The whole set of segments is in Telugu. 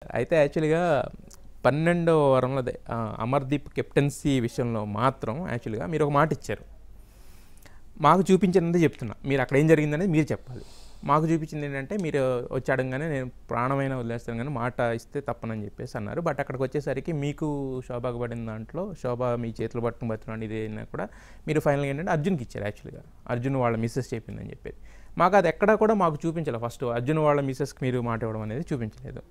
అయితే యాక్చువల్‌గా 12వ వారంలో అమర్‌దీప్ కెప్టెన్సీ విషయంలో మాత్రం యాక్చువల్‌గా మీరొక మాటిచ్చారు. మాకు చూపించిందే చెప్తున్నా. మీరక్కడ ఏం జరిగిందనేది మీరు చెప్పాలి. మాకు చూపించిందేంటంటే, మీరు వచ్చి అడగంగానే నేను ప్రాణమైనా వదిలేస్తాను గానీ, మాట ఇస్తే తప్పనని చెప్పేసి అన్నారు. బట్ అక్కడికొచ్చేసరికి మీకు శోభకు పడిన దాంట్లో, శోభ మీ చేతులు పట్టుకొని బతికినాడు ఇదైనా కూడా మీరు ఫైనల్‌గా ఏంటంటే అర్జున్‌కి ఇచ్చారు యాక్చువల్‌గా. అర్జున్ వాళ్ళ మిసెస్ చెప్పిందని చెప్పేది. మాకు అది ఎక్కడా కూడా మాకు చూపించలేదు. ఫస్ట్ అర్జున్ వాళ్ళ మిసెస్‌కి మీరు మాట ఇవ్వడం అనేది చూపించలేదు.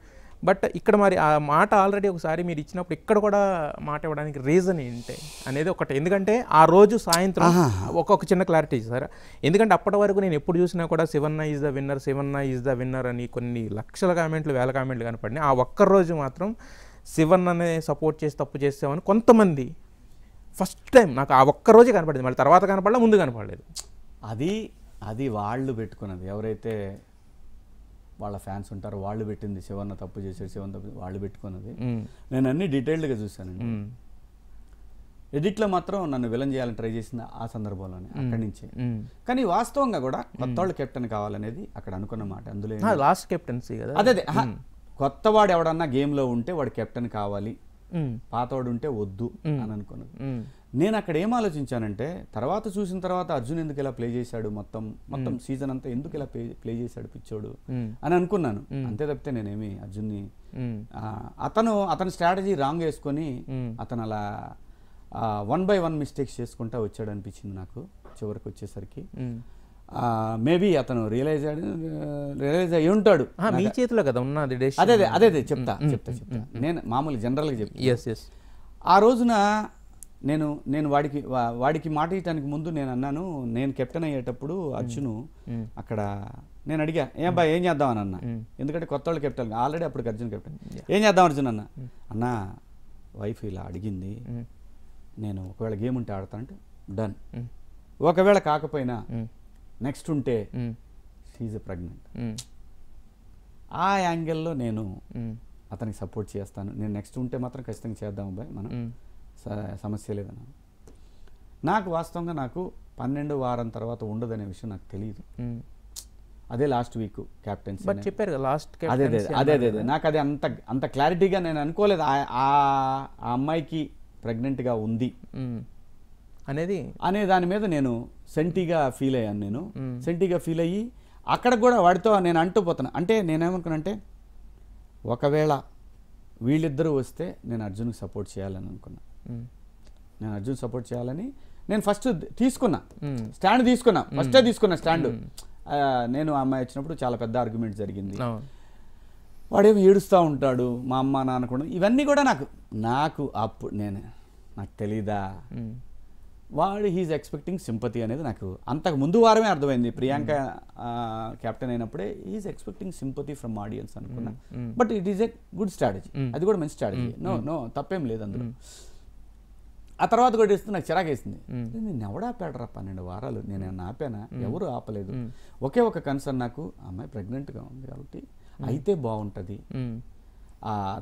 బట్ ఇక్కడ మరి ఆ మాట ఆల్రెడీ ఒకసారి మీరు ఇచ్చినప్పుడు ఇక్కడ కూడా మాట ఇవ్వడానికి రీజన్ ఏంటి అనేది ఒకటి. ఎందుకంటే ఆ రోజు సాయంత్రం ఒక చిన్న క్లారిటీ సార్. ఎందుకంటే అప్పటి వరకు నేను ఎప్పుడు చూసినా కూడా Shivanna is the winner, Shivanna is the winner అని కొన్ని లక్షల కామెంట్లు, వేల కామెంట్లు కనపడినాయి. ఆ ఒక్కరోజు మాత్రం శివన్ననే సపోర్ట్ చేసి తప్పు చేసామని కొంతమంది ఫస్ట్ టైం నాకు ఆ ఒక్కరోజే కనపడింది. మళ్ళీ తర్వాత కనపడలే, ముందు కనపడలేదు. అది వాళ్ళు పెట్టుకున్నది. ఎవరైతే వాళ్ళ ఫ్యాన్స్ ఉంటారో వాళ్ళు పెట్టింది. శివన్న తప్పు చేశాడు, శివన్న తప్పు వాళ్ళు పెట్టుకున్నది. నేను అన్ని డీటెయిల్డ్గా చూశానండి. ఎడిట్లో మాత్రం నన్ను విలన్ చేయాలని ట్రై చేసింది ఆ సందర్భంలోనే, అక్కడి నుంచి. కానీ వాస్తవంగా కూడా కొత్త వాళ్ళు కెప్టెన్ కావాలనేది అక్కడ అనుకున్న మాట. అందులో లాస్ట్ కెప్టెన్సీ కదా. అదే కొత్తవాడు ఎవడన్నా గేమ్లో ఉంటే వాడు కెప్టెన్ కావాలి, పాతవాడు ఉంటే వద్దు అని అనుకున్నది. నేను అక్కడ ఏం ఆలోచించానంటే, తర్వాత చూసిన తర్వాత అర్జున్ ఎందుకు ఇలా ప్లే చేశాడు, మొత్తం సీజన్ అంతా ఎందుకు ఇలా ప్లే చేశాడు పిచ్చోడు అని అనుకున్నాను. అంతే తప్పితే నేనేమి అర్జున్ని అతని స్ట్రాటజీ రాంగ్ వేసుకొని అతను అలా 1 by 1 మిస్టేక్స్ చేసుకుంటా వచ్చాడు అనిపించింది నాకు చివరికి వచ్చేసరికి. మేబీ అతను రియలైజ్ అయ్యి ఉంటాడు. మీ చేతిలో కదా ఉన్నది. అదే చెప్తా. నేను మామూలు జనరల్గా చెప్తా. ఆ రోజున నేను వాడికి మాట ఇవ్వడానికి ముందు నేను అన్నాను, నేను కెప్టెన్ అయ్యేటప్పుడు అర్జును అక్కడ నేను అడిగా, ఏం చేద్దాం అని అన్నా. ఎందుకంటే కొత్త వాళ్ళు కెప్టెన్, ఆల్రెడీ అప్పుడు అర్జున్ కెప్టెన్. ఏం చేద్దాం అర్జున్ అన్నా వైఫ్ ఇలా అడిగింది, నేను ఒకవేళ గేమ్ ఉంటే ఆడతానంటే డన్, ఒకవేళ కాకపోయినా నెక్స్ట్ ఉంటే షీఈ్ ప్రెగ్నెంట్. ఆ యాంగిల్లో నేను అతనికి సపోర్ట్ చేస్తాను. నేను నెక్స్ట్ ఉంటే మాత్రం ఖచ్చితంగా చేద్దాం అబ్బాయి, మనం సమస్య లేదన్నా. నాకు వాస్తవంగా 12వ వారం తర్వాత ఉండదనే విషయం నాకు తెలియదు. అదే లాస్ట్ వీక్ క్యాప్టెన్సీ చెప్పారు కదా లాస్ట్. అదే నాకు అది అంత క్లారిటీగా నేను అనుకోలేదు. ఆ అమ్మాయికి ప్రెగ్నెంట్గా ఉంది అనే దాని మీద నేను సెంటీగా ఫీల్ అయ్యాను. సెంటీగా ఫీల్ అయ్యి అక్కడ కూడా వాడితో నేను అంటూ పోతాను. అంటే నేనేమనుకున్నానంటే, ఒకవేళ వీళ్ళిద్దరూ వస్తే నేను అర్జున్కి సపోర్ట్ చేయాలని అనుకున్నా. నేను అర్జున్ సపోర్ట్ చేయాలని నేను ఫస్ట్ స్టాండ్ తీసుకున్నా స్టాండ్. నేను అమ్మాయి వచ్చినప్పుడు చాలా పెద్ద ఆర్గ్యుమెంట్ జరిగింది. వాడేమో ఏడుస్తూ ఉంటాడు, మా అమ్మ నాన్న కూడా. ఇవన్నీ కూడా నాకు అప్పుడు నాకు తెలీదా, వాడు హీజ్ ఎక్స్పెక్టింగ్ సింపతి అనేది నాకు అంతకు ముందు వారమే అర్థమైంది. ప్రియాంక కెప్టెన్ అయినప్పుడే he's expecting sympathy from audience అనుకున్నా. But it is a good strategy, అది కూడా మంచి స్ట్రాటజీ. నో తప్పేం లేదు అందులో. ఆ తర్వాత కూడా ఇస్తే నాకు చిరాకేసింది. నేను ఎవడాపాడరా 12 వారాలు, నేను ఆపానా? ఎవరు ఆపలేదు. ఒకే ఒక కన్సర్న్, నాకు అమ్మాయి ప్రెగ్నెంట్గా ఉంది కాబట్టి అయితే బాగుంటుంది,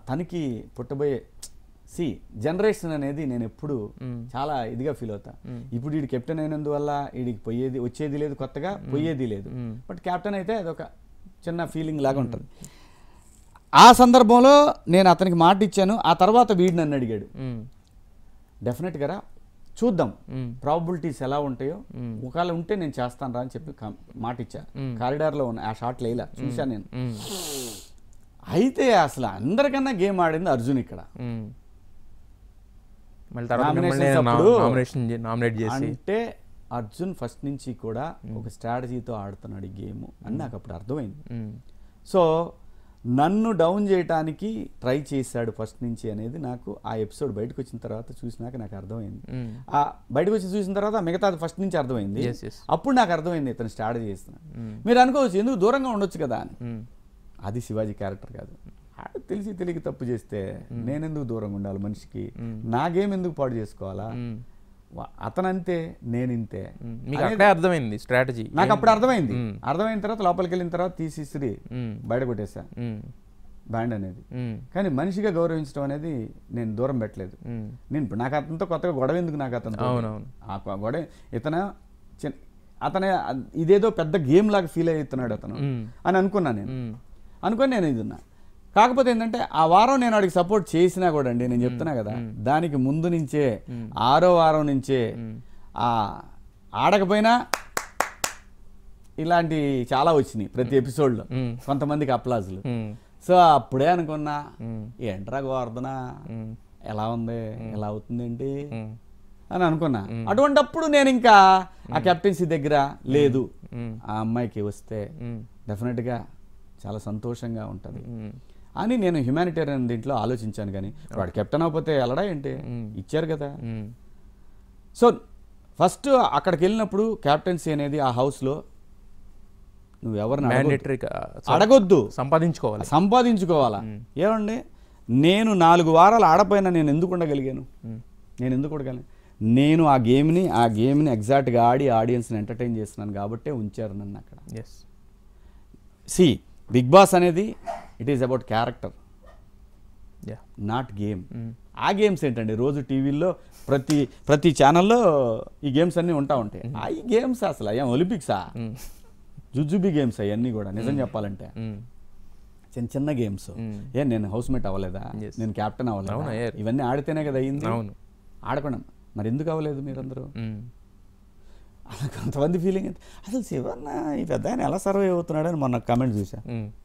తనకి పుట్టబోయే జనరేషన్ అనేది నేను ఎప్పుడు చాలా ఇదిగా ఫీల్ అవుతా. ఇప్పుడు వీడు కెప్టెన్ అయినందువల్ల వీడికి వచ్చేది లేదు, కొత్తగా పోయేది లేదు. బట్ కెప్టెన్ అయితే అదొక చిన్న ఫీలింగ్ లాగా ఉంటుంది. ఆ సందర్భంలో నేను అతనికి మాట ఇచ్చాను. ఆ తర్వాత వీడు నన్ను అడిగాడు, డెఫినెట్గా చూద్దాం ప్రాబబిలిటీస్ ఎలా ఉంటాయో, ఒకవేళ ఉంటే నేను చేస్తాను రా అని చెప్పి మాట ఇచ్చా. కారిడార్లో ఉన్న ఆ షాట్ లేలా చూశాను నేను. అయితే అసలు అందరికన్నా గేమ్ ఆడింది అర్జున్ ఇక్కడ. అంటే అర్జున్ ఫస్ట్ నుంచి కూడా ఒక స్ట్రాటజీతో ఆడుతున్నాడు ఈ గేమ్ అని నాకు అప్పుడు అర్థమైంది. సో నన్ను డౌన్ చేయడానికి ట్రై చేశాడు ఫస్ట్ నుంచి అనేది నాకు ఆ ఎపిసోడ్ బయటకు వచ్చిన తర్వాత చూసినాక నాకు అర్థమైంది. ఆ బయటకు వచ్చి చూసిన తర్వాత మిగతా ఫస్ట్ నుంచి అర్థమైంది. అప్పుడు నాకు అర్థమైంది ఇతను స్ట్రాటజీ చేస్తున్నాడు. మీరు అనుకోవచ్చు ఎందుకు దూరంగా ఉండొచ్చు కదా అని. అది శివాజీ క్యారెక్టర్ కాదు. తెలియక తప్పు చేస్తే నేనెందుకు దూరంగా ఉండాలి మనిషికి, నా గేమ్ ఎందుకు పాడు చేసుకోవాలా, అతనంతే నేనింతే. అర్థమైంది స్ట్రాటజీ నాకు అప్పుడు అర్థమైంది. అర్థమైన తర్వాత లోపలికి వెళ్ళిన తర్వాత తీసి బయట కొట్టేసా బ్యాండ్ అనేది. కానీ మనిషిగా గౌరవించడం అనేది నేను దూరం పెట్టలేదు. నాకు అతనితో కొత్తగా గొడవ ఎందుకు, నాకు అతను గొడవ అతనే ఇదేదో పెద్ద గేమ్ లాగా ఫీల్ అవుతున్నాడు అతను అని అనుకున్నాను నేను. అనుకొని నేను ఇది ఉన్నా. కాకపోతే ఏంటంటే ఆ వారం నేను వాడికి సపోర్ట్ చేసినా కూడా అండి, నేను చెప్తున్నా కదా, దానికి ముందు నుంచే 6వ వారం నుంచే ఆడకపోయినా ఇలాంటి చాలా వచ్చినాయి ప్రతి ఎపిసోడ్లో, కొంతమందికి అప్లాజులు. సో అప్పుడే అనుకున్నా, ఏంట్రా గోవర్ధన ఎలా ఉంది, ఎలా అవుతుంది ఏంటి అని అనుకున్నా. అటువంటిప్పుడు నేను ఇంకా ఆ కెప్టెన్సీ దగ్గర లేదు, ఆ అమ్మాయికి వస్తే డెఫినెట్గా చాలా సంతోషంగా ఉంటుంది అని నేను హ్యుమానిటేరియన్ దీంట్లో ఆలోచించాను. కానీ వాడు కెప్టెన్ అవ్వకపోతే వెళ్ళడా ఏంటి, ఇచ్చారు కదా. సో ఫస్ట్ అక్కడికి వెళ్ళినప్పుడు క్యాప్టెన్సీ అనేది ఆ హౌస్లో నువ్వు ఎవరిని అడగొద్దు, సంపాదించుకోవాలా. ఏమండి, నేను 4 వారాలు ఆడపోయినా నేను ఎందుకు ఉండగలిగాను, నేను ఆ గేమ్ని ఎగ్జాక్ట్గా ఆడి ఆడియన్స్ని ఎంటర్టైన్ చేస్తున్నాను కాబట్టే ఉంచారు నన్ను అక్కడ. సి బిగ్ బాస్ అనేది it is about character, not game. ఆ గేమ్స్ ఏంటండి, రోజు టీవీల్లో ప్రతి ఛానల్లో ఈ గేమ్స్ అన్నీ ఉంటాయి. ఆ ఈ గేమ్స్ అసలు అయ్యా ఒలింపిక్సా, జుజుబీ గేమ్స్ అవన్నీ కూడా నిజం చెప్పాలంటే చిన్న గేమ్స్. నేను హౌస్ మేట్ అవ్వలేదా, నేను క్యాప్టెన్ అవ్వలేదా, ఇవన్నీ ఆడితేనే కదా అయ్యింది. ఆడకుండా మరి ఎందుకు అవ్వలేదు మీరందరూ? అలా కొంతమంది ఫీలింగ్ అసలు శివన్న ఈ పెద్ద ఆయన ఎలా సర్వే అవుతున్నాడని మొన్న కామెంట్ చూసా.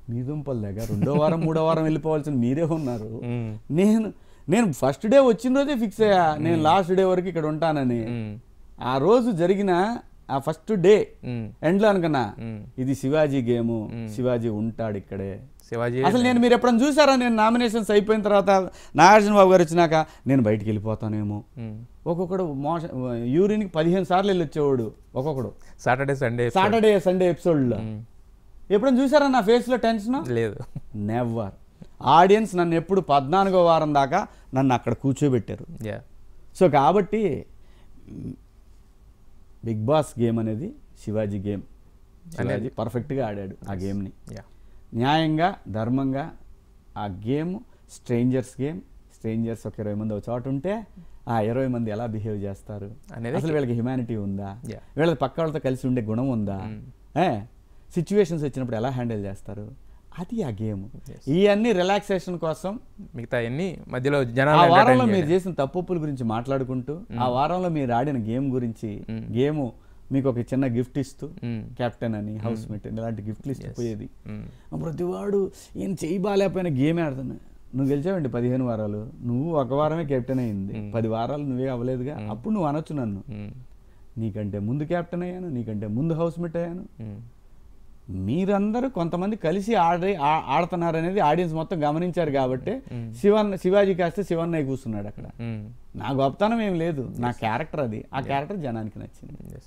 మీ దుంపల దగ్గర 2వ వారం 3వ వారం వెళ్ళిపోవాల్సిన మీరే ఉన్నారు. నేను ఫస్ట్ డే వచ్చిన రోజే ఫిక్స్ అయ్యా, నేను లాస్ట్ డే వరకు ఇక్కడ ఉంటానని. ఆ రోజు జరిగిన ఆ ఫస్ట్ డే ఎండ్లో అనుకున్నా ఇది శివాజీ గేము, శివాజీ ఉంటాడు ఇక్కడే. అసలు మీరు ఎప్పుడైనా చూసారా, నేను నామినేషన్స్ అయిపోయిన తర్వాత నాగార్జున బాబు గారు వచ్చినాక నేను బయటికి వెళ్ళిపోతానేమో, ఒక్కొక్కడు యూరిన్కి 15 సార్లు వెళ్ళి వచ్చేవాడు ఒక్కొక్కడు సాటర్డే సండే ఎపిసోడ్లో. ఎప్పుడైనా చూసారా నా ఫేస్లో టెన్షన్? లేదు, నెవర్. ఆడియన్స్ నన్ను ఎప్పుడు 14వ వారం దాకా నన్ను అక్కడ కూర్చోబెట్టారు. సో కాబట్టి బిగ్ బాస్ గేమ్ అనేది శివాజీ గేమ్. శివాజీ పర్ఫెక్ట్గా ఆడాడు ఆ గేమ్ని, న్యాయంగా ధర్మంగా. ఆ గేమ్ స్ట్రేంజర్స్ గేమ్. స్ట్రేంజర్స్ ఒక 20 మంది ఒక చోట ఉంటే ఆ 20 మంది ఎలా బిహేవ్ చేస్తారు, అసలు వీళ్ళకి హ్యుమానిటీ ఉందా, వీళ్ళకి పక్క వాళ్ళతో కలిసి ఉండే గుణం ఉందా, సిచ్యువేషన్స్ వచ్చినప్పుడు ఎలా హ్యాండిల్ చేస్తారు, అది ఆ గేమ్. ఇవన్నీ రిలాక్సేషన్ కోసం మిగతా మధ్యలో ఆ వారంలో మీరు చేసిన తప్పుల గురించి మాట్లాడుకుంటూ, ఆ వారంలో మీరు ఆడిన గేమ్ గురించి, గేమ్ మీకు ఒక చిన్న గిఫ్ట్ ఇస్తూ, కెప్టెన్ అని, హౌస్ మేట్ ఇలాంటి గిఫ్ట్లు ఇచ్చిపోయేది. ప్రతివాడు ఏం చేయి బాగాలేకపోయినా గేమే ఆడుతున్నా. నువ్వు గెలిచావండి 15 వారాలు, నువ్వు 1 వారమే కెప్టెన్ అయింది, 10 వారాలు నువ్వే అవ్వలేదుగా. అప్పుడు నువ్వు అనొచ్చు నన్ను, నీకంటే ముందు కెప్టెన్ అయ్యాను, నీకంటే ముందు హౌస్ మేట్ అయ్యాను. మీరందరూ కొంతమంది కలిసి ఆడుతున్నారు అనేది ఆడియన్స్ మొత్తం గమనించారు కాబట్టి శివాజీ కాస్తే శివన్నయ్య కూర్చున్నాడు అక్కడ. నా గొప్పతనం ఏం లేదు, నా క్యారెక్టర్ అది. ఆ క్యారెక్టర్ జనానికి నచ్చింది.